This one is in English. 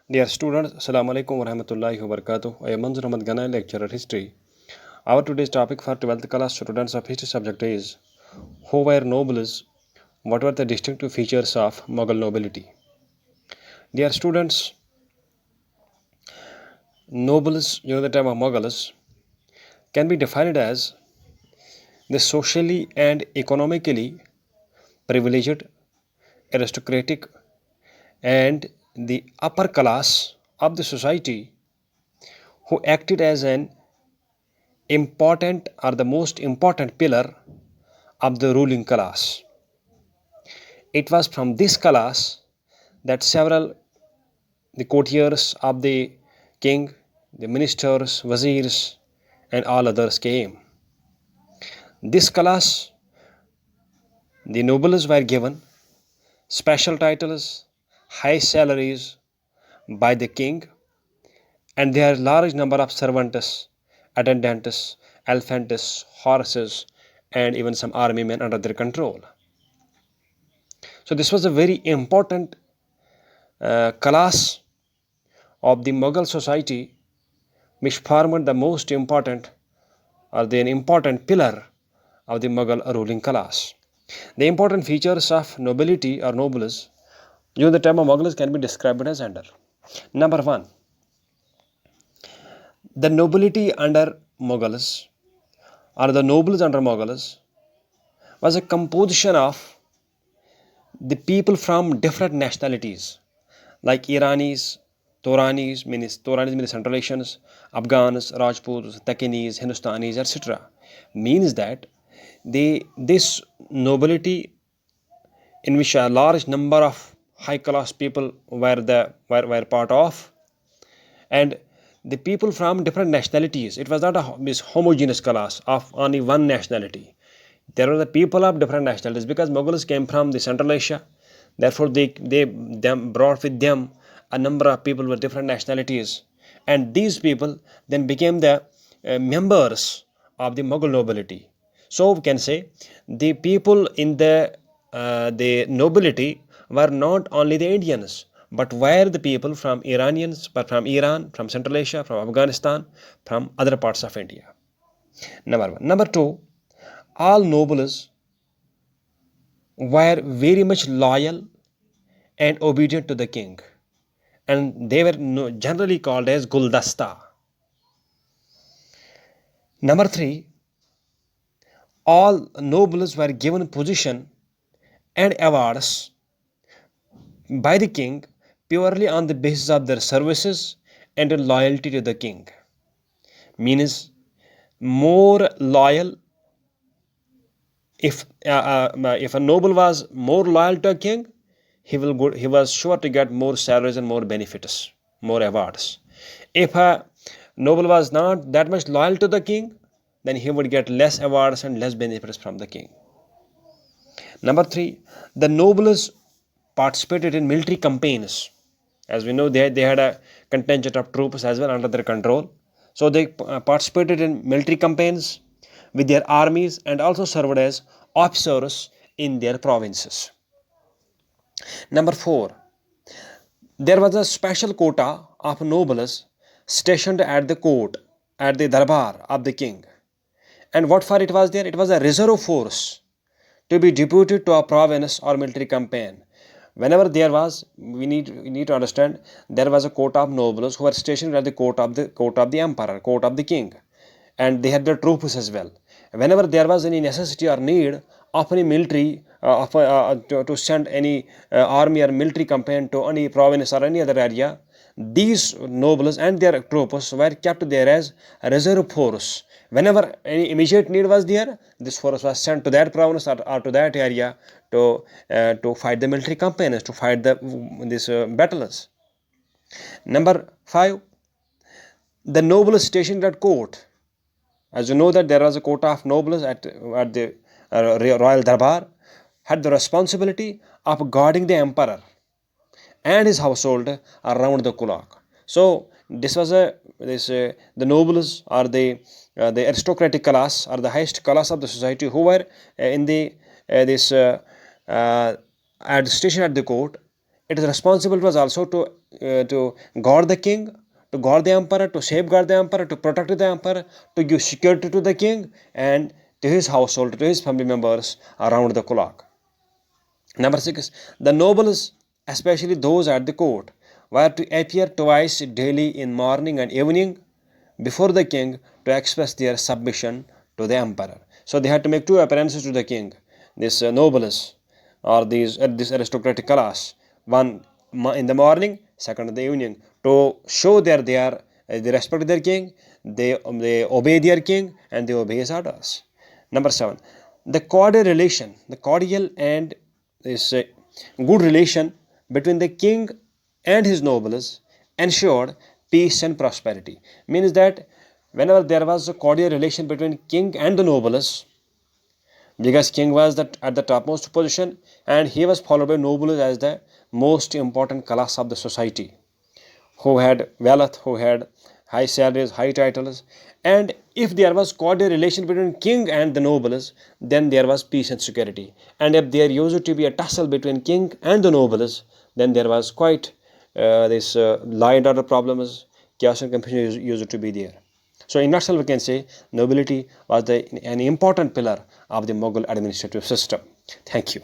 Dear students, Assalamu alaikum warahmatullahi wabarakatuh. I am Manzur Ahmad Gana, lecturer history. Our today's topic for 12th class students of history subject is who were nobles? What were the distinctive features of Mughal nobility? Dear students, nobles during the time of Mughals can be defined as the socially and economically privileged, aristocratic, and the upper class of the society who acted as an important or the most important pillar of the ruling class. It was from this class that several the courtiers of the king, the ministers, wazirs, and all others came. This class, the nobles were given special titles, high salaries by the king, and there are large number of servants, attendants, elephants, horses, and even some army men under their control. So this was a very important class of the Mughal society which formed the most important or the important pillar of the Mughal ruling class. The important features of nobility or nobles during the time of Mughals can be described as under. Number one, the nobility under Mughals or the nobles under Mughals was a composition of the people from different nationalities like Iranis, Toranis means Central Asians, Afghans, Rajputs, Dakinis, Hindustanis, etc. means that this nobility in which a large number of high class people were part of, and the people from different nationalities. It was not this homogeneous class of only one nationality. There were the people of different nationalities because Mughals came from the Central Asia. Therefore, they brought with them a number of people with different nationalities, and these people then became the members of the Mughal nobility. So we can say the people in the nobility were not only the Indians, but were the people from Iranians, but from Iran, from Central Asia, from Afghanistan, from other parts of India. Number one. Number two, all nobles were very much loyal and obedient to the king, and they were generally called as Guldasta. Number three, all nobles were given position and awards by the king purely on the basis of their services and loyalty to the king. Means more loyal, if a noble was more loyal to a king, he was sure to get more salaries and more benefits, more awards. If a noble was not that much loyal to the king, then he would get less awards and less benefits from the king. Number three, the nobles participated in military campaigns. As we know, they had a contingent of troops as well under their control. So they participated in military campaigns with their armies and also served as officers in their provinces. Number four, there was a special quota of nobles stationed at the court, at the darbar of the king. And what for it was there? It was a reserve force to be deputed to a province or military campaign. Whenever there was, we need to understand, there was a court of nobles who were stationed at the court of the emperor, court of the king, and they had their troops as well. Whenever there was any necessity or need of any military to send any army or military campaign to any province or any other area, these nobles and their troops were kept there as a reserve force. Whenever any immediate need was there, this force was sent to that province or to that area to fight the military campaigns, to fight these battles. Number five, the nobles stationed at court. As you know that there was a quota of nobles at the royal darbar, had the responsibility of guarding the emperor and his household around the clock. So this was the nobles or the aristocratic class or the highest class of the society who were in the this administration at the court. Its responsibility was also to to guard the king, to guard the emperor, to safeguard the emperor, to protect the emperor, to give security to the king and to his household, to his family members around the clock. Number 6, the nobles, especially those at the court, were to appear twice daily in morning and evening before the king to express their submission to the emperor. So they had to make 2 appearances to the king, this nobles or this aristocratic class, one in the morning, second in the evening, to show that they respect their king, they obey their king, and they obey his orders. Number 7, the cordial and this good relation between the king and his nobles ensured peace and prosperity. Means that whenever there was a cordial relation between king and the nobles, because king was at the topmost position and he was followed by nobles as the most important class of the society, who had wealth, who had high salaries, high titles. And if there was cordial relation between king and the nobles, then there was peace and security. And if there used to be a tussle between king and the nobles, then there was quite this law and order problems, chaos and confusion used to be there. So in nutshell, we can say nobility was an important pillar of the Mughal administrative system. Thank you.